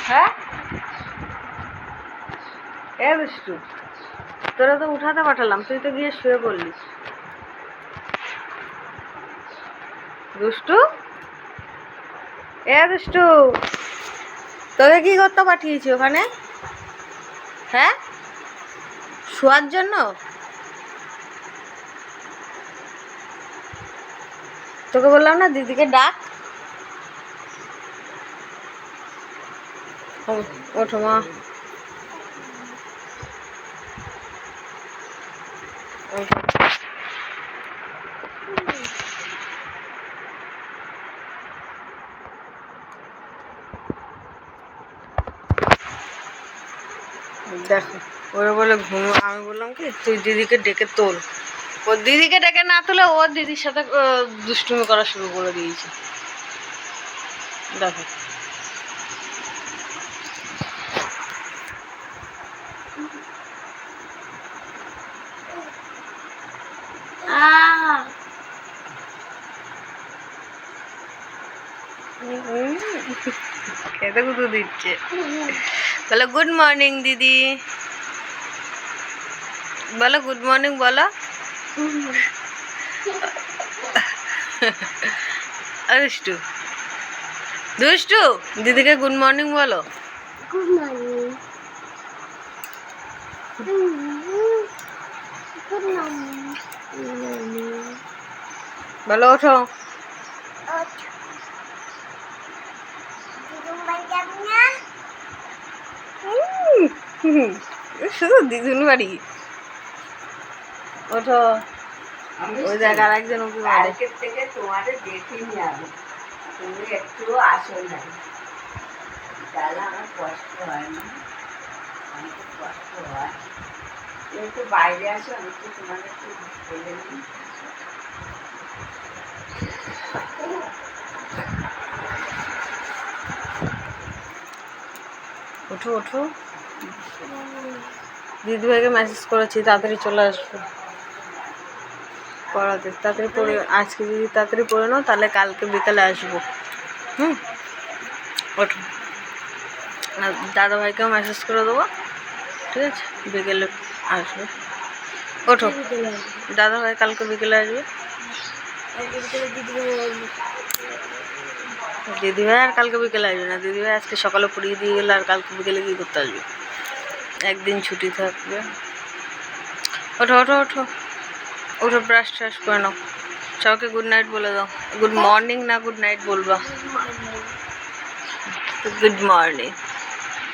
হ্যাঁ এ দুষ্টু, তোরা তো উঠাতে পাঠালাম, তুই তো গিয়ে শুয়ে পড়লি। দুষ্টু, এ দুষ্টু, তোকে কি করতে পাঠিয়েছি ওখানে? হ্যাঁ, শোয়ার জন্য? তোকে বললাম না দিদিকে ডাক। ওঠো মা, দেখো ওরা বলে ঘুম। আমি বললাম কি তুই দিদিকে ডেকে তোল। ও দিদিকে ডেকে না তুলে ওর দিদির সাথে দুষ্টুমি করা শুরু করে দিয়েছে। দেখো খেতে কুতু দিচ্ছে। বলো গুড মর্নিং দিদি, বলো গুড মর্নিং বলো। দুষ্টু দুষ্টু, দিদিকে গুড মর্নিং বলো। Good morning. Good morning. বলো ওঠো। শুধু দিদুন বাড়ি। ওঠো, ওই জায়গার একজন উঠে কালকের থেকে তোমাদের দেখিনি আমি, তুমি একটু আসো না, তাহলে আমার কষ্ট হয় না, আমার খুব কষ্ট হয়। তুমি একটু বাইরে আসো, আমি একটু তোমাদের একটু বলে নিই। ওঠো ওঠো। দিদিভাইকে মেসেজ করেছি তাড়াতাড়ি চলে আসবে পড়াতে। তাড়াতাড়ি পড়ে, আজকে যদি তাড়াতাড়ি পড়ে নাও তাহলে কালকে বিকালে আসবো। ওঠো, দাদাভাইকেও মেসেজ করে দেবো, ঠিক আছে, বিকেলে আসবে। ওঠো, দাদাভাই কালকে বিকেলে আসবে। দিদিভাই আর কালকে বিকেলে আসবে না, দিদিভাই আজকে সকালে পড়িয়ে দিয়ে গেলে আর কালকে বিকেলে কী করতে আসবে? একদিন ছুটি থাকবে। ওঠো ওঠো ওঠো ওঠো, ব্রাশ ট্রাশ করে নাও, সবাইকে গুড নাইট বলে দাও। গুড মর্নিং না গুড নাইট বলবা? Good morning.